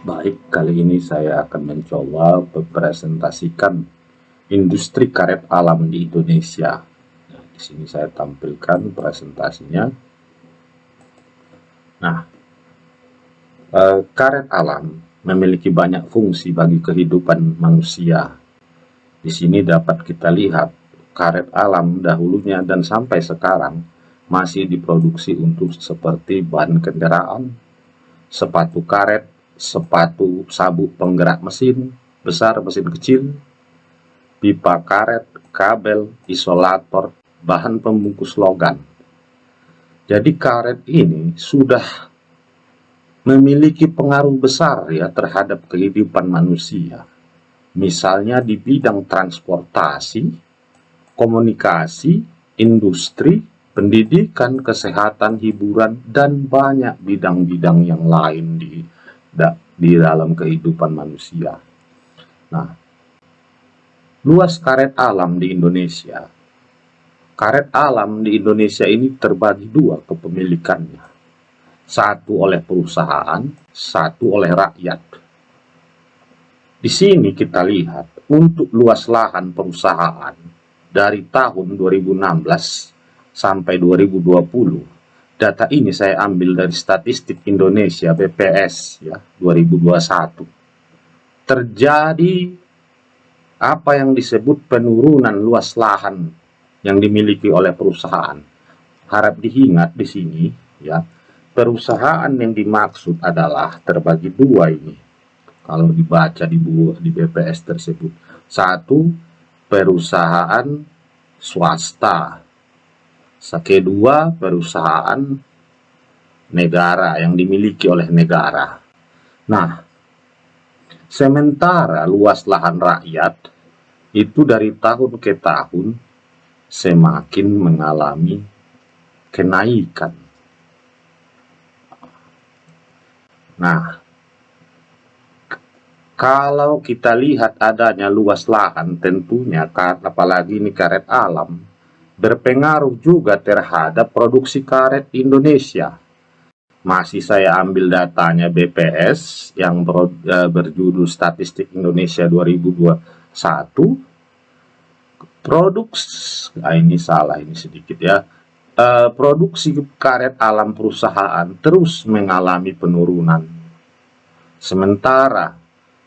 Baik, kali ini saya akan mencoba mempresentasikan industri karet alam di Indonesia. Nah, di sini saya tampilkan presentasinya. Nah, karet alam memiliki banyak fungsi bagi kehidupan manusia. Di sini dapat kita lihat karet alam dahulunya dan sampai sekarang masih diproduksi untuk seperti ban kendaraan, sepatu karet, sepatu sabuk penggerak mesin besar, mesin kecil, pipa karet, kabel, isolator, bahan pembungkus logam. Jadi karet ini sudah memiliki pengaruh besar ya terhadap kehidupan manusia. Misalnya di bidang transportasi, komunikasi, industri, pendidikan, kesehatan, hiburan, dan banyak bidang-bidang yang lain di dalam kehidupan manusia. Nah, luas karet alam di Indonesia. Karet alam di Indonesia ini terbagi dua kepemilikannya. Satu oleh perusahaan, satu oleh rakyat. Di sini kita lihat untuk luas lahan perusahaan dari tahun 2016 sampai 2020. Data ini saya ambil dari Statistik Indonesia BPS ya 2021. Terjadi apa yang disebut penurunan luas lahan yang dimiliki oleh perusahaan. Harap diingat di sini ya, perusahaan yang dimaksud adalah terbagi dua ini. Kalau dibaca di BPS tersebut, satu perusahaan swasta, kedua perusahaan negara yang dimiliki oleh negara. Nah, sementara luas lahan rakyat itu dari tahun ke tahun semakin mengalami kenaikan. Nah, kalau kita lihat adanya luas lahan, tentunya apalagi ini karet alam, berpengaruh juga terhadap produksi karet Indonesia. Masih saya ambil datanya BPS yang berjudul Statistik Indonesia 2021. Ini salah, ini sedikit ya. Produksi karet alam perusahaan terus mengalami penurunan. Sementara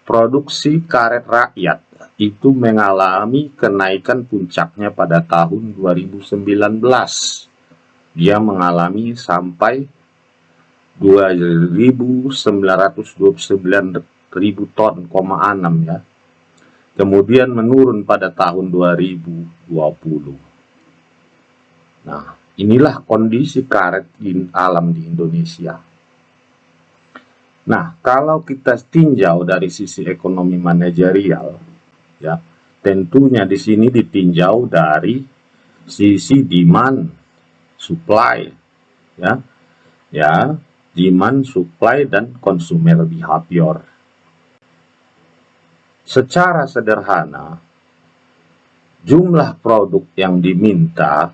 produksi karet rakyat itu mengalami kenaikan puncaknya pada tahun 2019. Dia mengalami sampai 2.929.000 ton, 6 ya. Kemudian menurun pada tahun 2020. Nah, inilah kondisi karet alam di Indonesia. Nah, kalau kita tinjau dari sisi ekonomi manajerial, ya, tentunya di sini ditinjau dari sisi demand, supply, ya, demand, supply, dan consumer behavior. Secara sederhana, jumlah produk yang diminta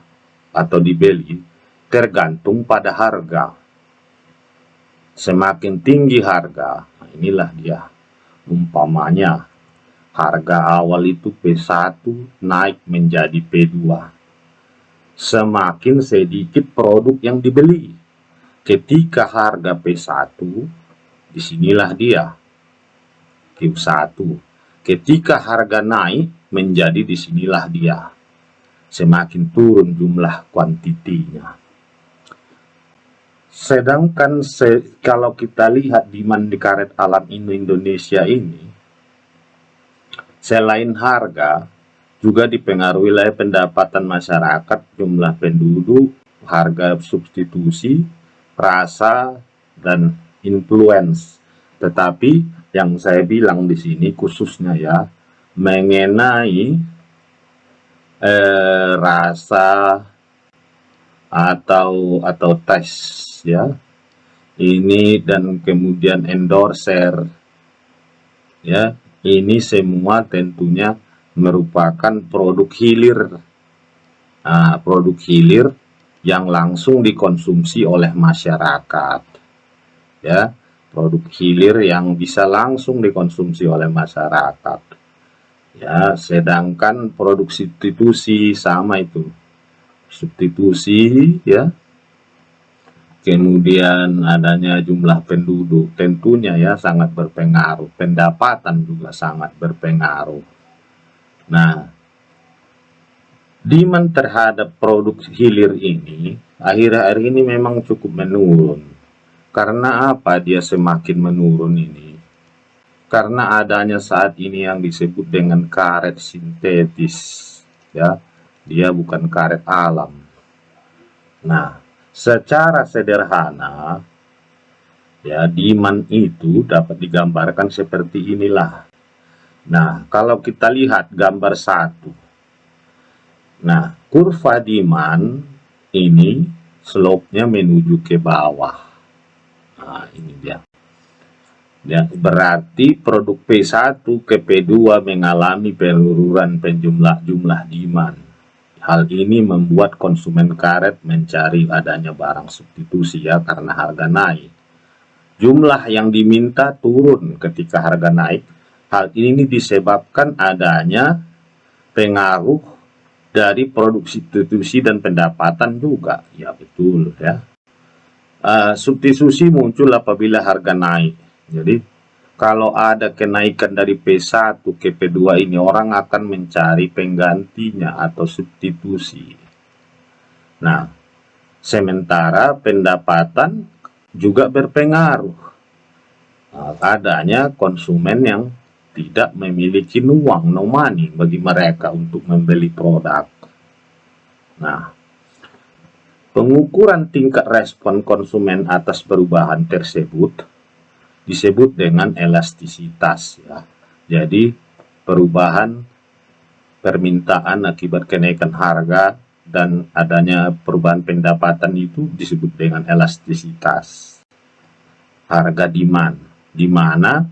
atau dibeli tergantung pada harga. Semakin tinggi harga, inilah dia. Umpamanya, harga awal itu P1 naik menjadi P2. Semakin sedikit produk yang dibeli. Ketika harga P1, disinilah dia, Q1. Ketika harga naik, menjadi disinilah dia. Semakin turun jumlah kuantitinya. Sedangkan kalau kita lihat demand di karet alam Indonesia ini, selain harga, juga dipengaruhi oleh pendapatan masyarakat, jumlah penduduk, harga substitusi, rasa, dan influence. Tetapi yang saya bilang di sini khususnya ya, mengenai rasa atau tes ya, ini dan kemudian endorser ya, ini semua tentunya merupakan produk hilir. Nah, produk hilir yang langsung dikonsumsi oleh masyarakat ya. produk hilir yang bisa langsung dikonsumsi oleh masyarakat. Ya, sedangkan produk substitusi sama itu. Substitusi ya. Kemudian adanya jumlah penduduk tentunya ya sangat berpengaruh. Pendapatan juga sangat berpengaruh. Nah, demand terhadap produk hilir ini akhir-akhir ini memang cukup menurun. Karena apa dia semakin menurun ini? Karena adanya saat ini yang disebut dengan karet sintetis, ya, dia bukan karet alam. Nah, secara sederhana, ya, demand itu dapat digambarkan seperti inilah. Nah, kalau kita lihat gambar 1, nah, kurva demand ini slope-nya menuju ke bawah. Nah, ini dia. Ya, berarti produk P1 ke P2 mengalami penurunan jumlah demand. Hal ini membuat konsumen karet mencari adanya barang substitusi ya karena harga naik. Jumlah yang diminta turun ketika harga naik. Hal ini disebabkan adanya pengaruh dari produk substitusi dan pendapatan juga. Ya betul ya. Substitusi muncul apabila harga naik. Jadi kalau ada kenaikan dari P1 ke P2 ini, orang akan mencari penggantinya atau substitusi. Nah, sementara pendapatan juga berpengaruh. Adanya konsumen yang tidak memiliki uang, no money bagi mereka untuk membeli produk. Nah, pengukuran tingkat respon konsumen atas perubahan tersebut disebut dengan elastisitas ya. Jadi perubahan permintaan akibat kenaikan harga dan adanya perubahan pendapatan itu disebut dengan elastisitas harga demand, di mana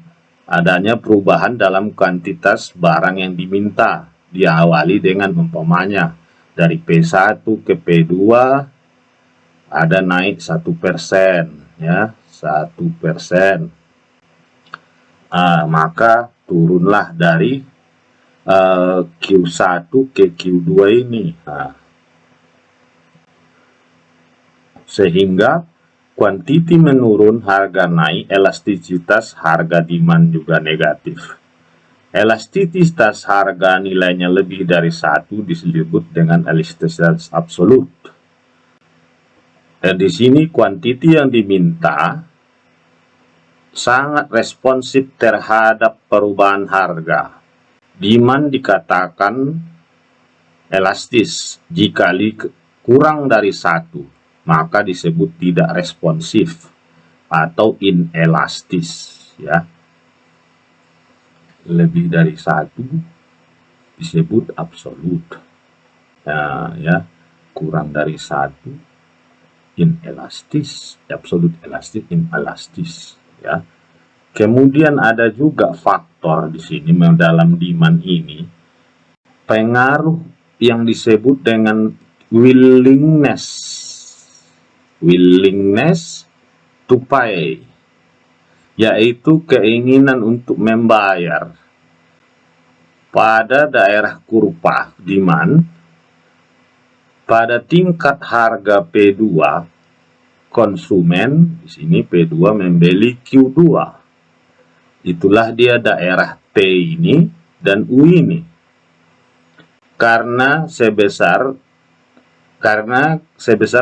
adanya perubahan dalam kuantitas barang yang diminta. Diawali dengan umpamanya dari P1 ke P2 ada naik 1% ya, 1%. Maka turunlah dari Q1 ke Q2 ini. Sehingga kuantiti menurun, harga naik, elastisitas harga demand juga negatif. Elastisitas harga nilainya lebih dari 1 disebut dengan elastisitas absolut. Dan di sini kuantiti yang diminta sangat responsif terhadap perubahan harga. Demand dikatakan elastis. Jika kurang dari 1, maka disebut tidak responsif atau inelastis ya. Lebih dari 1 disebut absolut. Nah, ya, kurang dari 1 inelastis, absolut elastis, inelastis ya. Kemudian ada juga faktor di sini dalam demand ini, pengaruh yang disebut dengan willingness to pay, yaitu keinginan untuk membayar. Pada daerah kurva demand, pada tingkat harga P2, konsumen di sini P2 membeli Q2. Itulah dia daerah T ini dan U ini. Karena sebesar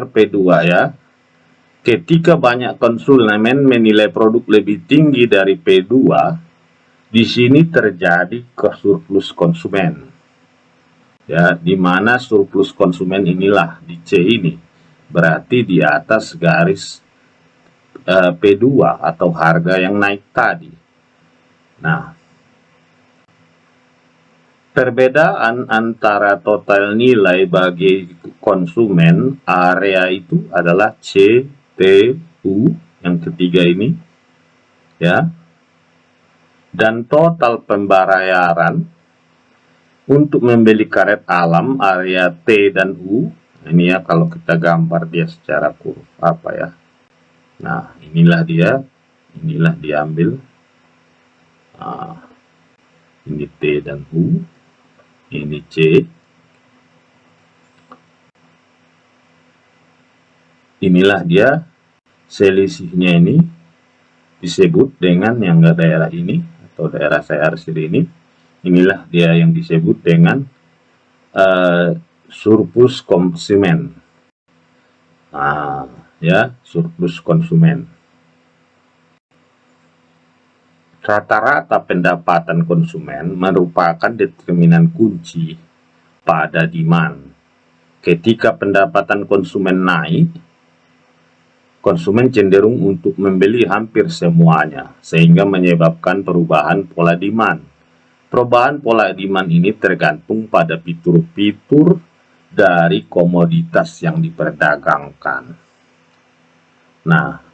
P2 ya. Ketika banyak konsumen menilai produk lebih tinggi dari P2, di sini terjadi surplus konsumen. Ya, di mana surplus konsumen inilah di C ini. Berarti di atas garis P2 atau harga yang naik tadi. Nah, perbedaan antara total nilai bagi konsumen area itu adalah C, T, U yang ketiga ini ya, dan total pembayaran untuk membeli karet alam area T dan U. Ini ya kalau kita gambar dia secara kurva apa ya. Nah, inilah dia inilah diambil. Ini T dan U, ini C. Inilah dia selisihnya, ini disebut dengan yang daerah ini atau daerah saya ini. Inilah dia yang disebut dengan surplus konsumen. Ya, surplus konsumen. Rata-rata pendapatan konsumen merupakan determinan kunci pada demand. Ketika pendapatan konsumen naik, konsumen cenderung untuk membeli hampir semuanya, sehingga menyebabkan perubahan pola demand. Perubahan pola demand ini tergantung pada fitur-fitur dari komoditas yang diperdagangkan. Nah,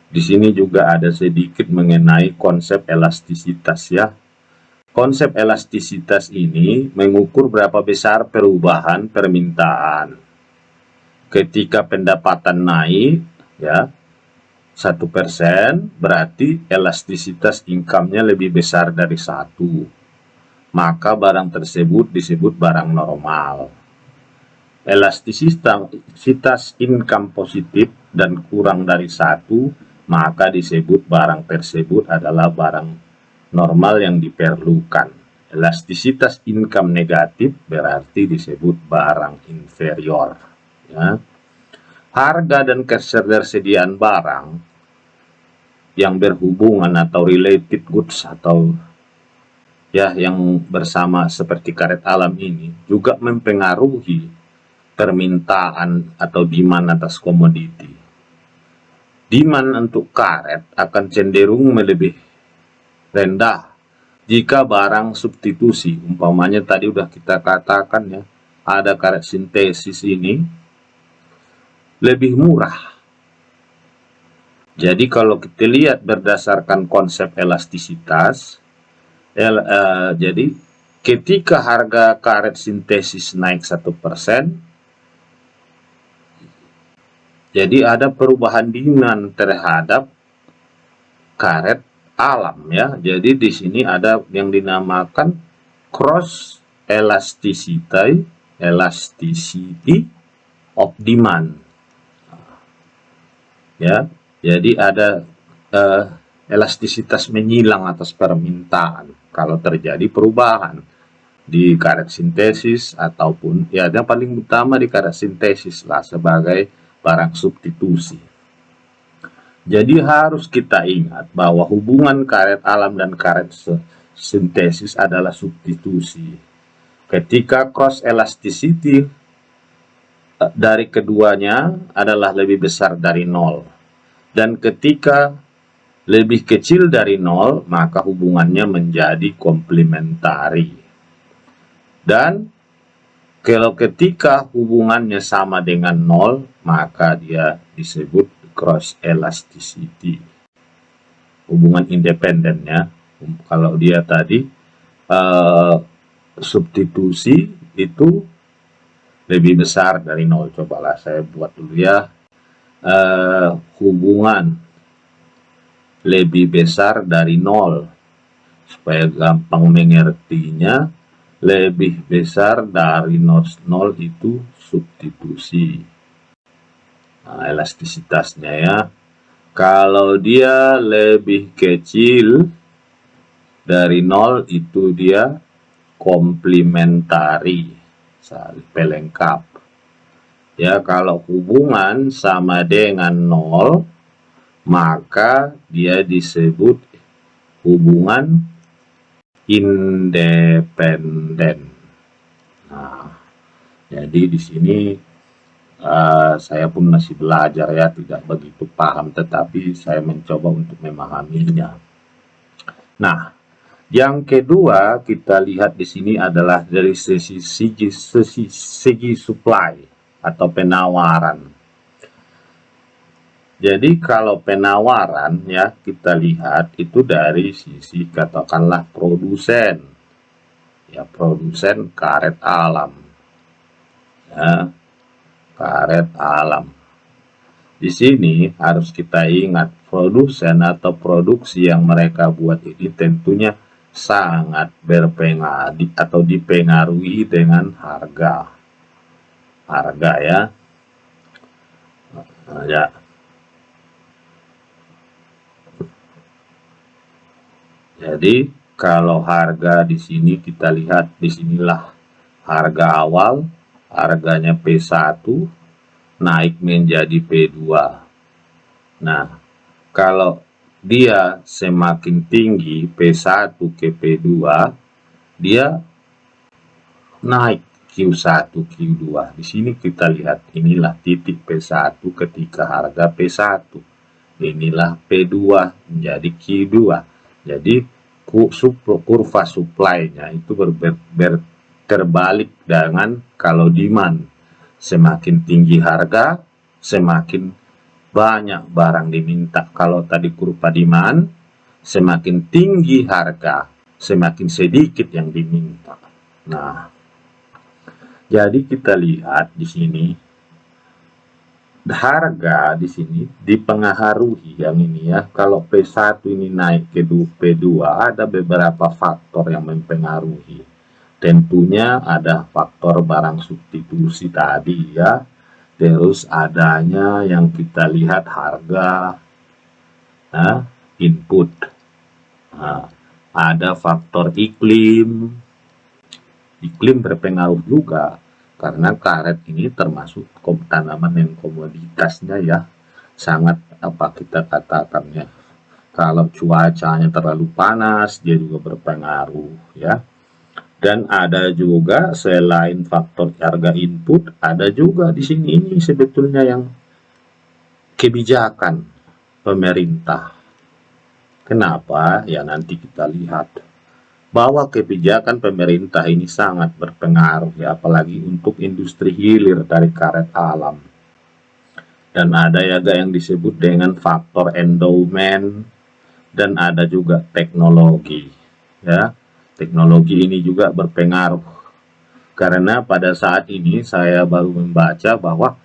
di sini juga ada sedikit mengenai konsep elastisitas ya. Konsep elastisitas ini mengukur berapa besar perubahan permintaan. Ketika pendapatan naik, ya 1%, berarti elastisitas income-nya lebih besar dari 1. Maka barang tersebut disebut barang normal. Elastisitas income positif dan kurang dari 1, maka disebut barang tersebut adalah barang normal yang diperlukan. Elastisitas income negatif berarti disebut barang inferior. Ya. Harga dan ketersediaan barang yang berhubungan atau related goods atau ya yang bersama seperti karet alam ini juga mempengaruhi permintaan atau demand atas komoditi. Demand untuk karet akan cenderung lebih rendah jika barang substitusi, umpamanya tadi udah kita katakan ya, ada karet sintesis ini lebih murah. Jadi kalau kita lihat berdasarkan konsep elastisitas, jadi ketika harga karet sintesis naik 1%, jadi ada perubahan demand terhadap karet alam ya. Jadi di sini ada yang dinamakan cross elasticity of demand. Ya, jadi ada elastisitas menyilang atas permintaan kalau terjadi perubahan di karet sintesis ataupun ya yang paling utama di karet sintesis lah sebagai barang substitusi. Jadi harus kita ingat bahwa hubungan karet alam dan karet sintesis adalah substitusi. Ketika cross elasticity dari keduanya adalah lebih besar dari 0. Dan ketika lebih kecil dari 0, maka hubungannya menjadi komplementari. Dan kalau ketika hubungannya sama dengan 0, maka dia disebut cross elasticity. Hubungan independen ya. Kalau dia tadi substitusi itu lebih besar dari 0. Cobalah saya buat dulu ya. Hubungan lebih besar dari 0. Supaya gampang mengertinya, lebih besar dari 0 itu substitusi. Nah, elastisitasnya ya. Kalau dia lebih kecil dari 0 itu dia komplementari, saling pelengkap. Ya, kalau hubungan sama dengan 0, maka dia disebut hubungan independen. Nah, jadi di sini saya pun masih belajar ya, tidak begitu paham, tetapi saya mencoba untuk memahaminya. Nah, yang kedua kita lihat di sini adalah dari segi supply atau penawaran. Jadi kalau penawaran ya kita lihat itu dari sisi katakanlah produsen. Ya, produsen karet alam. Ya, karet alam. Di sini harus kita ingat, produsen atau produksi yang mereka buat ini tentunya sangat berpengaruh atau dipengaruhi dengan harga. Harga ya. Ya. Jadi kalau harga di sini kita lihat, disinilah harga awal, harganya P1 naik menjadi P2. Nah, kalau dia semakin tinggi P1 ke P2, dia naik Q1, Q2. Di sini kita lihat, inilah titik P1 ketika harga P1. Inilah P2 menjadi Q2. Jadi kurva supply-nya itu terbalik dengan kalau demand. Semakin tinggi harga, semakin banyak barang diminta. Kalau tadi kurva demand, semakin tinggi harga, semakin sedikit yang diminta. Nah, jadi kita lihat di sini harga di sini dipengaruhi yang ini ya. Kalau P1 ini naik ke P2, ada beberapa faktor yang mempengaruhi. Tentunya ada faktor barang substitusi tadi ya. Terus adanya yang kita lihat harga input. Nah, ada faktor iklim. Iklim berpengaruh juga. Karena karet ini termasuk tanaman yang komoditasnya ya sangat kita katakan ya, kalau cuacanya terlalu panas dia juga berpengaruh ya. Dan ada juga selain faktor harga input, ada juga di sini ini sebetulnya yang kebijakan pemerintah. Kenapa? Ya nanti kita lihat bahwa kebijakan pemerintah ini sangat berpengaruh ya, apalagi untuk industri hilir dari karet alam. Dan ada ya yang disebut dengan faktor endowment, dan ada juga teknologi ya. Teknologi ini juga berpengaruh karena pada saat ini saya baru membaca bahwa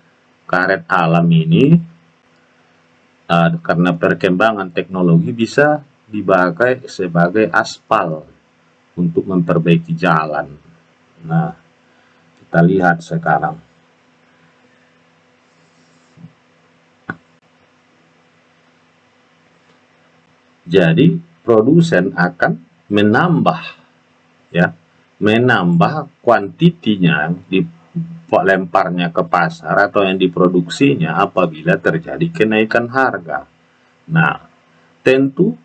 karet alam ini karena perkembangan teknologi bisa dipakai sebagai aspal untuk memperbaiki jalan. Nah, kita lihat sekarang. Jadi, produsen akan menambah kuantitinya yang dilemparnya ke pasar atau yang diproduksinya apabila terjadi kenaikan harga. Nah, tentu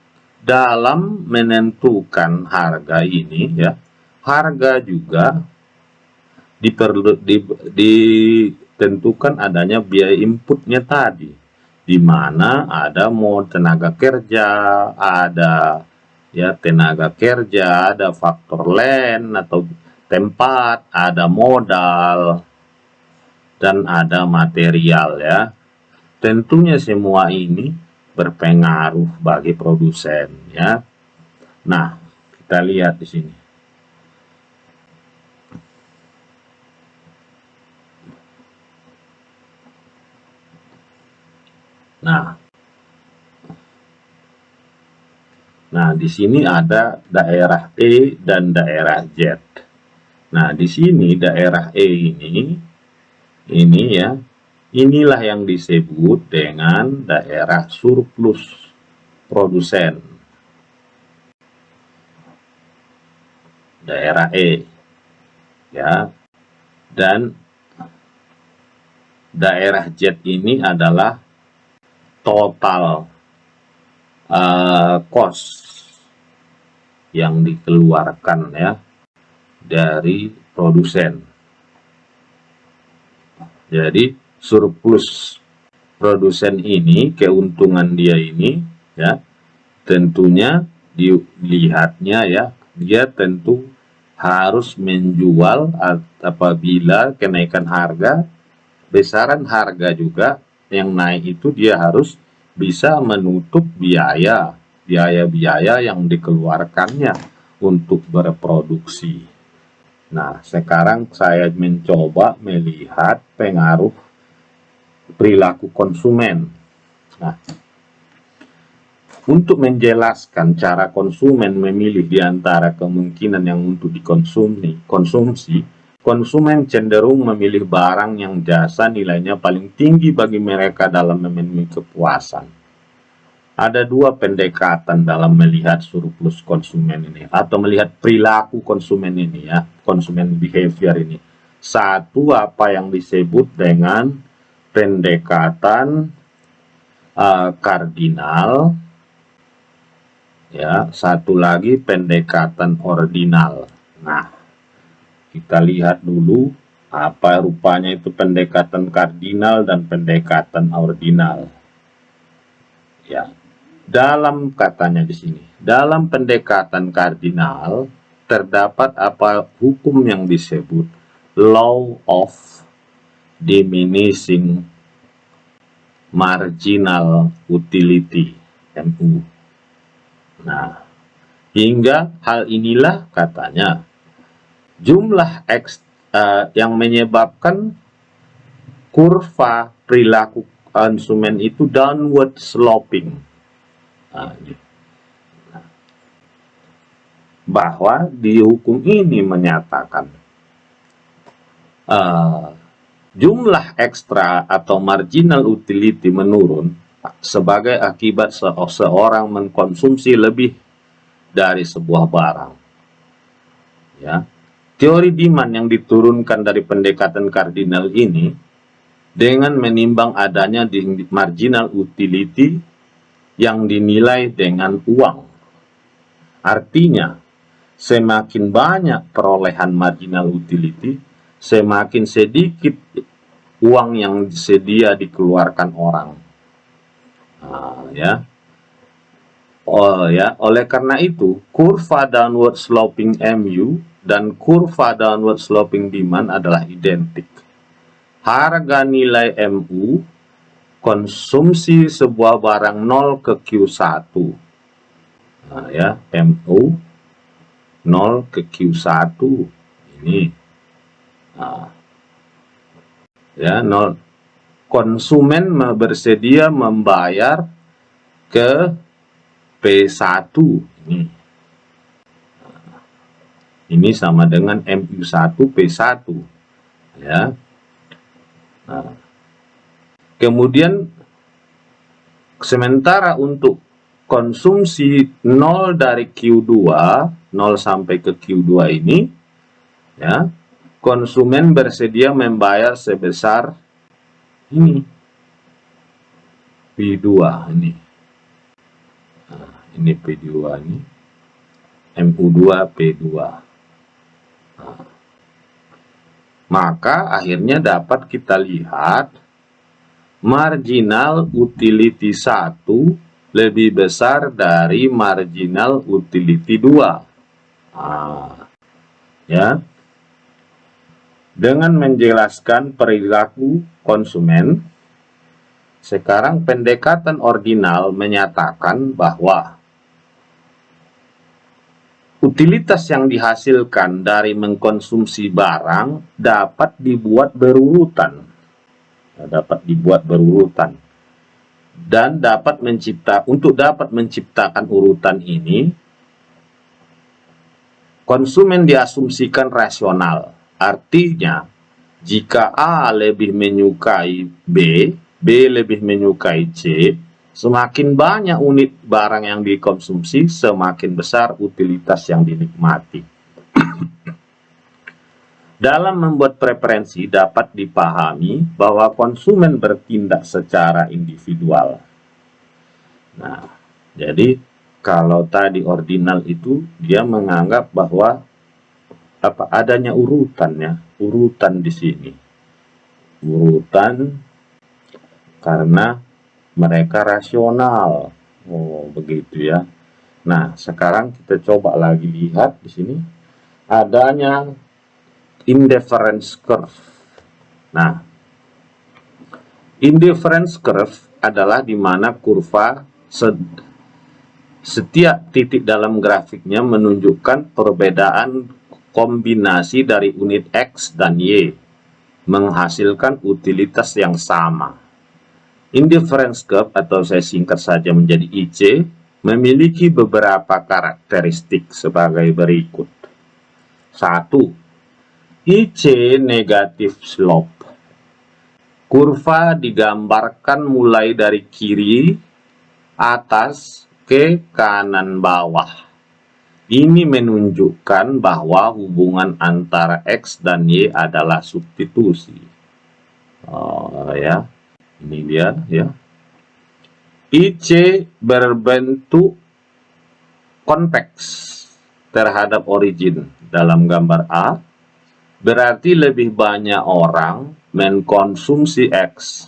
dalam menentukan harga ini ya, harga juga ditentukan adanya biaya inputnya tadi, di mana ada tenaga kerja, ada ya tenaga kerja, ada faktor land atau tempat, ada modal, dan ada material ya. Tentunya semua ini berpengaruh bagi produsen ya. Nah, kita lihat di sini. Nah, di sini ada daerah E dan daerah Z. Nah, di sini daerah E ini ya, inilah yang disebut dengan daerah surplus produsen. Daerah E ya. Dan daerah Z ini adalah total cost yang dikeluarkan ya dari produsen. Jadi surplus produsen ini, keuntungan dia ini ya, tentunya dilihatnya ya, dia tentu harus menjual apabila kenaikan harga, besaran harga juga yang naik itu dia harus bisa menutup biaya yang dikeluarkannya untuk berproduksi. Nah, sekarang saya mencoba melihat pengaruh perilaku konsumen. Nah, untuk menjelaskan cara konsumen memilih di antara kemungkinan yang untuk dikonsumsi, konsumen cenderung memilih barang yang jasa nilainya paling tinggi bagi mereka dalam memenuhi kepuasan. Ada dua pendekatan dalam melihat surplus konsumen ini, atau melihat perilaku konsumen ini ya, konsumen behavior ini. Satu, apa yang disebut dengan pendekatan kardinal, ya, satu lagi pendekatan ordinal. Nah, kita lihat dulu apa rupanya itu pendekatan kardinal dan pendekatan ordinal. Ya, dalam katanya di sini, dalam pendekatan kardinal terdapat apa hukum yang disebut law of diminishing marginal utility, MU. Nah, hingga hal inilah katanya jumlah X yang menyebabkan kurva perilaku konsumen itu downward sloping. Bahwa di hukum ini menyatakan jumlah ekstra atau marginal utility menurun sebagai akibat seorang mengkonsumsi lebih dari sebuah barang. Ya, teori demand yang diturunkan dari pendekatan kardinal ini dengan menimbang adanya marginal utility yang dinilai dengan uang. Artinya, semakin banyak perolehan marginal utility, semakin sedikit uang yang sedia dikeluarkan orang. Oleh karena itu, kurva downward sloping MU dan kurva downward sloping demand adalah identik. Harga nilai MU, konsumsi sebuah barang 0 ke Q1. MU 0 ke Q1 ini. 0. Konsumen bersedia membayar ke P1 ini. Ini sama dengan MU1 P1 ya. Kemudian sementara untuk konsumsi 0 dari Q2, 0 sampai ke Q2 ini ya, konsumen bersedia membayar sebesar ini P2 ini. Ini P2 ini, MU2 P2. Maka akhirnya dapat kita lihat marginal utility 1 lebih besar dari marginal utility 2. Ya. Dengan menjelaskan perilaku konsumen, sekarang pendekatan ordinal menyatakan bahwa utilitas yang dihasilkan dari mengkonsumsi barang dapat dibuat berurutan. Dan untuk dapat menciptakan urutan ini, konsumen diasumsikan rasional. Artinya, jika A lebih menyukai B, B lebih menyukai C, semakin banyak unit barang yang dikonsumsi, semakin besar utilitas yang dinikmati. Dalam membuat preferensi dapat dipahami bahwa konsumen bertindak secara individual. Nah, jadi kalau tadi ordinal itu dia menganggap bahwa adanya urutan di sini. Urutan karena mereka rasional. Oh, begitu ya. Nah, sekarang kita coba lagi lihat di sini adanya indifference curve. Nah, indifference curve adalah di mana kurva setiap titik dalam grafiknya menunjukkan perbedaan kombinasi dari unit X dan Y menghasilkan utilitas yang sama. Indifference curve atau saya singkat saja menjadi IC memiliki beberapa karakteristik sebagai berikut. 1. IC negatif slope. Kurva digambarkan mulai dari kiri atas ke kanan bawah. Ini menunjukkan bahwa hubungan antara X dan Y adalah substitusi. Ya. Ini dia ya. IC berbentuk konveks terhadap origin dalam gambar A, berarti lebih banyak orang mengkonsumsi X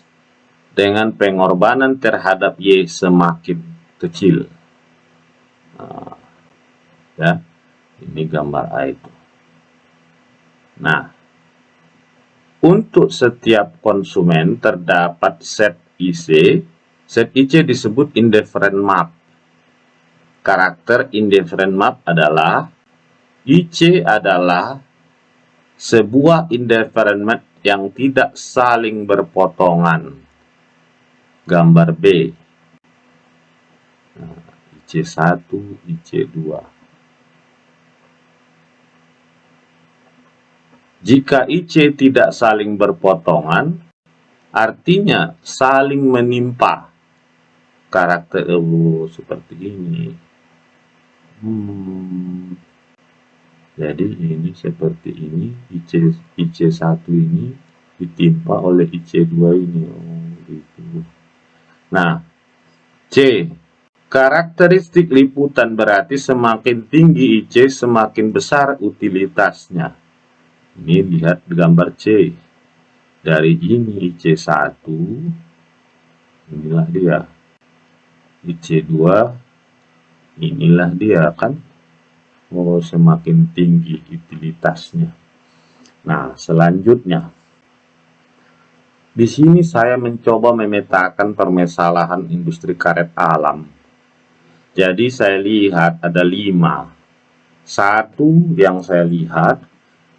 dengan pengorbanan terhadap Y semakin kecil. Ya, ini gambar A itu. Nah, untuk setiap konsumen terdapat set IC. Set IC disebut indifferent map. Karakter indifferent map adalah IC adalah sebuah indifferent map yang tidak saling berpotongan. Gambar B. Nah, IC1, IC2. Jika IC tidak saling berpotongan, artinya saling menimpa. Karakter seperti ini. Jadi ini seperti ini, IC1 ini ditimpa oleh IC2 ini. Gitu. Nah, C. Karakteristik liputan berarti semakin tinggi IC, semakin besar utilitasnya. Ini lihat gambar C. Dari ini IC1, inilah dia. IC2, inilah dia kan. Semakin tinggi utilitasnya. Nah, selanjutnya. Di sini saya mencoba memetakan permasalahan industri karet alam. Jadi saya lihat ada 5. Satu yang saya lihat,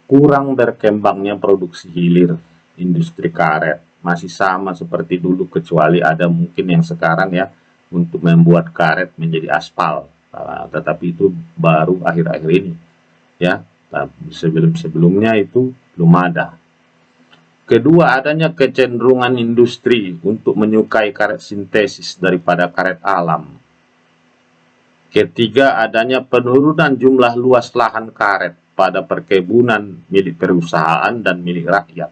kurang berkembangnya produksi hilir industri karet. Masih sama seperti dulu, kecuali ada mungkin yang sekarang ya, untuk membuat karet menjadi aspal. Tetapi itu baru akhir-akhir ini ya. Sebelum-sebelumnya itu belum ada. Kedua, adanya kecenderungan industri untuk menyukai karet sintesis daripada karet alam. Ketiga, adanya penurunan jumlah luas lahan karet pada perkebunan milik perusahaan dan milik rakyat.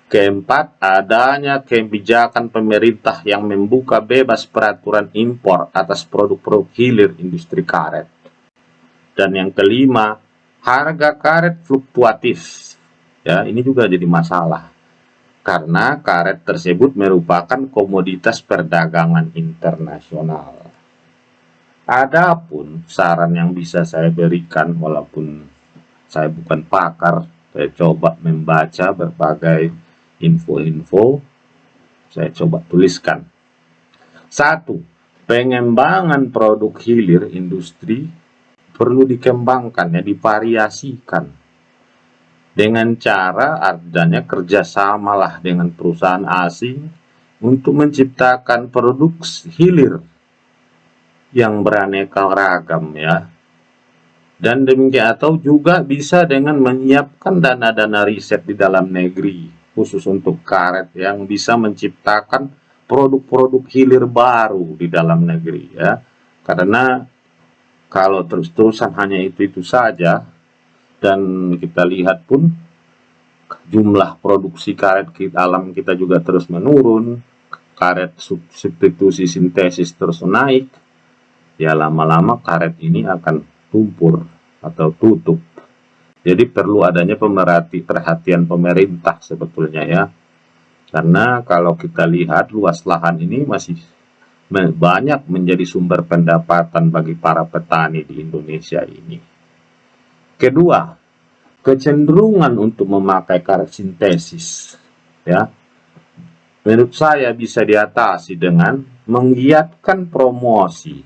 Keempat, adanya kebijakan pemerintah yang membuka bebas peraturan impor atas produk-produk hilir industri karet. Dan yang kelima, harga karet fluktuatif. Ya, ini juga jadi masalah. Karena karet tersebut merupakan komoditas perdagangan internasional. Adapun saran yang bisa saya berikan, walaupun saya bukan pakar, saya coba membaca berbagai info-info, saya coba tuliskan. 1. Pengembangan produk hilir industri perlu dikembangkan, ya, divariasikan. Dengan cara adanya kerjasamalah dengan perusahaan asing untuk menciptakan produk hilir yang beraneka ragam, ya. Dan demikian, atau juga bisa dengan menyiapkan dana-dana riset di dalam negeri khusus untuk karet yang bisa menciptakan produk-produk hilir baru di dalam negeri, ya. Karena kalau terus-terusan hanya itu saja, dan kita lihat pun jumlah produksi karet alam kita juga terus menurun, karet substitusi sintesis terus naik, ya lama-lama karet ini akan tumpur atau tutup. Jadi perlu adanya perhatian pemerintah sebetulnya, ya. Karena kalau kita lihat luas lahan ini masih banyak menjadi sumber pendapatan bagi para petani di Indonesia ini. Kedua, kecenderungan untuk memakai karet sintesis, ya, menurut saya bisa diatasi dengan menggiatkan promosi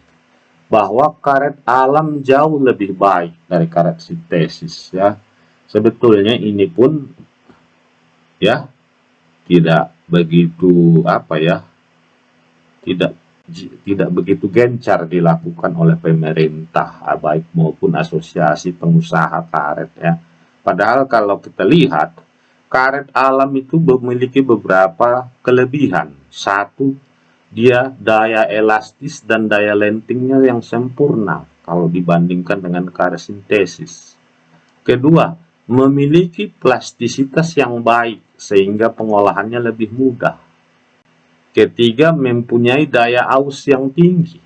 bahwa karet alam jauh lebih baik dari karet sintesis, ya. Sebetulnya ini pun, ya, tidak begitu tidak tidak begitu gencar dilakukan oleh pemerintah, baik maupun asosiasi pengusaha karet ya. Padahal kalau kita lihat, karet alam itu memiliki beberapa kelebihan. Satu, dia daya elastis dan daya lentingnya yang sempurna kalau dibandingkan dengan karet sintesis. Kedua, memiliki plastisitas yang baik sehingga pengolahannya lebih mudah. Ketiga, mempunyai daya aus yang tinggi.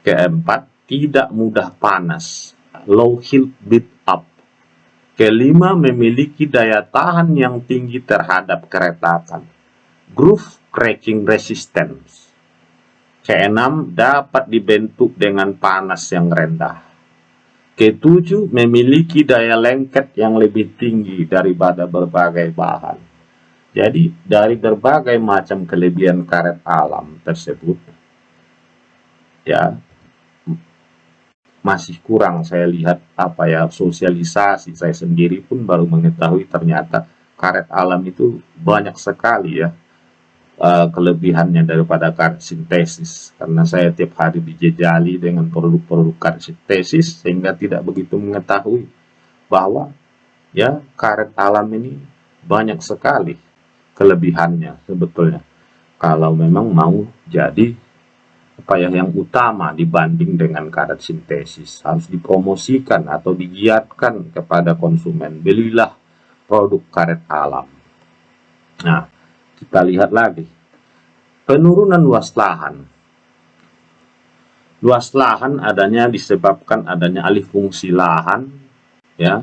Keempat, tidak mudah panas, low heat build up. Kelima, memiliki daya tahan yang tinggi terhadap keretakan, groove cracking resistance. Keenam, dapat dibentuk dengan panas yang rendah. Ketujuh, memiliki daya lengket yang lebih tinggi daripada berbagai bahan. Jadi dari berbagai macam kelebihan karet alam tersebut, ya masih kurang saya lihat sosialisasi. Saya sendiri pun baru mengetahui ternyata karet alam itu banyak sekali ya kelebihannya daripada karet sintesis, karena saya tiap hari dijejali dengan produk-produk karet sintesis sehingga tidak begitu mengetahui bahwa ya karet alam ini banyak sekali kelebihannya sebetulnya kalau memang mau jadi yang utama dibanding dengan karet sintesis. Harus dipromosikan atau digiatkan kepada konsumen, belilah produk karet alam. Nah, kita lihat lagi penurunan luas lahan. Luas lahan adanya disebabkan adanya alih fungsi lahan ya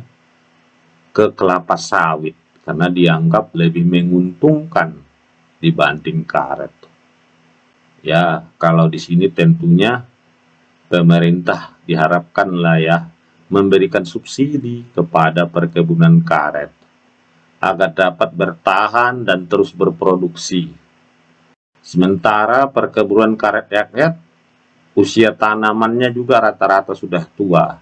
ke kelapa sawit, karena dianggap lebih menguntungkan dibanding karet. Ya, kalau di sini tentunya pemerintah diharapkanlah ya memberikan subsidi kepada perkebunan karet agar dapat bertahan dan terus berproduksi. Sementara perkebunan karet rakyat usia tanamannya juga rata-rata sudah tua.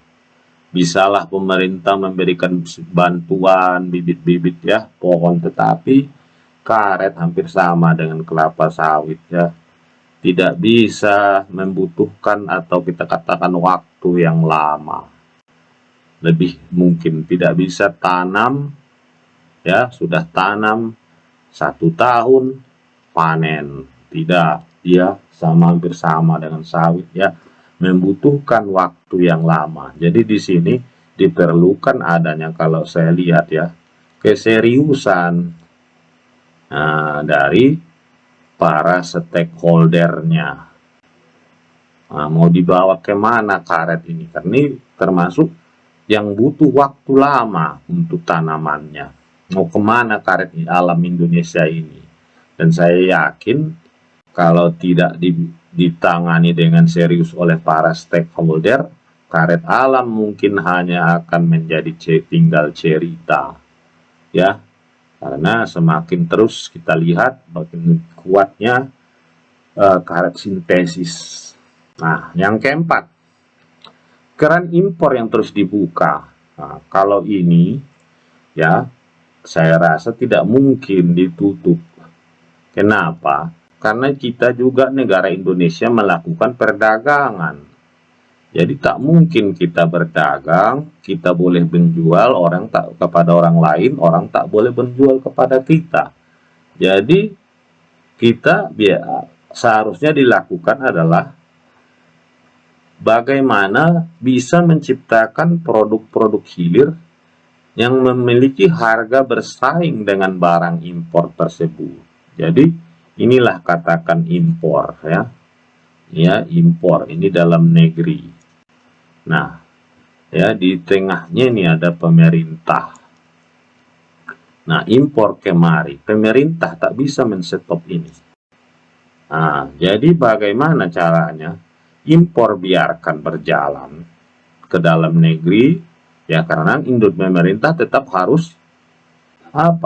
Bisalah pemerintah memberikan bantuan bibit-bibit ya pohon, tetapi karet hampir sama dengan kelapa sawit ya, tidak bisa membutuhkan atau kita katakan waktu yang lama. Lebih mungkin tidak bisa tanam ya, sudah tanam 1 tahun panen, tidak, dia hampir sama dengan sawit ya, membutuhkan waktu yang lama. Jadi di sini diperlukan adanya, kalau saya lihat ya, keseriusan dari para stakeholdernya. Mau dibawa kemana karet ini? Karena ini termasuk yang butuh waktu lama untuk tanamannya. Mau kemana karet alam Indonesia ini? Dan saya yakin kalau tidak ditangani dengan serius oleh para stakeholder, karet alam mungkin hanya akan menjadi tinggal cerita ya, karena semakin terus kita lihat makin kuatnya karet sintesis. Nah, yang keempat, keran impor yang terus dibuka. Nah, kalau ini ya saya rasa tidak mungkin ditutup. Kenapa? Karena kita juga negara Indonesia melakukan perdagangan. Jadi tak mungkin kita berdagang, kita boleh menjual orang tak kepada orang lain, orang tak boleh menjual kepada kita. Jadi kita seharusnya dilakukan adalah bagaimana bisa menciptakan produk-produk hilir yang memiliki harga bersaing dengan barang impor tersebut. Jadi inilah katakan impor ya. Ya, impor ini dalam negeri. Nah, ya di tengahnya ini ada pemerintah. Nah, impor kemari, pemerintah tak bisa men-stop ini. Nah, jadi bagaimana caranya? Impor biarkan berjalan ke dalam negeri ya, karena pemerintah tetap harus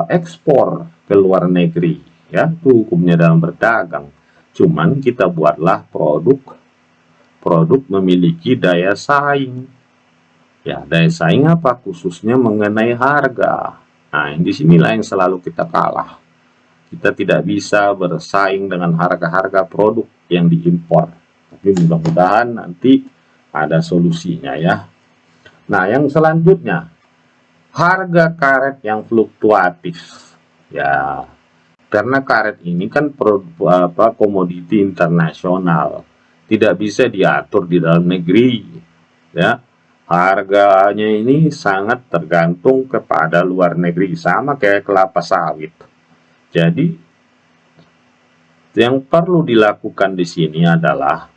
ekspor ke luar negeri ya, itu hukumnya dalam berdagang. Cuman kita buatlah produk memiliki daya saing ya. Daya saing apa? Khususnya mengenai harga. Nah, disinilah yang selalu kita kalah kita tidak bisa bersaing dengan harga-harga produk yang diimpor. Tapi mudah-mudahan nanti ada solusinya ya. Nah, yang selanjutnya, harga karet yang fluktuatif. Ya, karena karet ini kan komoditi internasional, tidak bisa diatur di dalam negeri. Ya, harganya ini sangat tergantung kepada luar negeri, sama kayak kelapa sawit. Jadi, yang perlu dilakukan di sini adalah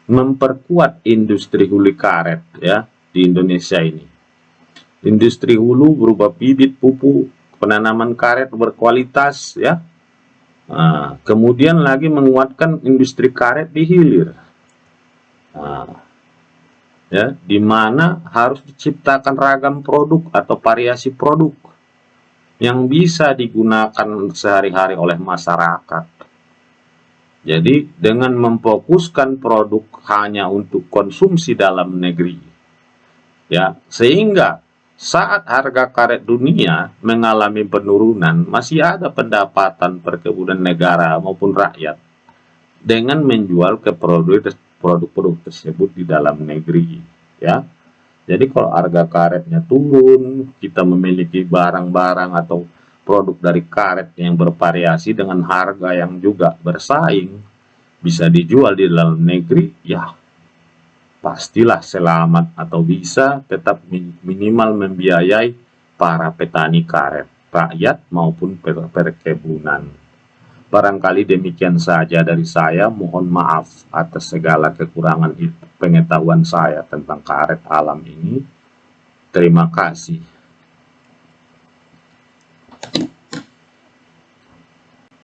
memperkuat industri hulu karet ya di Indonesia ini. Industri hulu berupa bibit, pupuk, penanaman karet berkualitas ya. Nah, kemudian lagi menguatkan industri karet di hilir. Nah, ya, di mana harus diciptakan ragam produk atau variasi produk yang bisa digunakan sehari-hari oleh masyarakat. Jadi dengan memfokuskan produk hanya untuk konsumsi dalam negeri, ya, sehingga saat harga karet dunia mengalami penurunan, masih ada pendapatan perkebunan negara maupun rakyat dengan menjual ke produk-produk tersebut di dalam negeri, ya. Jadi kalau harga karetnya turun, kita memiliki barang-barang atau produk dari karet yang bervariasi dengan harga yang juga bersaing, bisa dijual di dalam negeri, ya pastilah selamat atau bisa tetap minimal membiayai para petani karet, rakyat maupun perkebunan. Barangkali demikian saja dari saya. Mohon maaf atas segala kekurangan pengetahuan saya tentang karet alam ini. Terima kasih.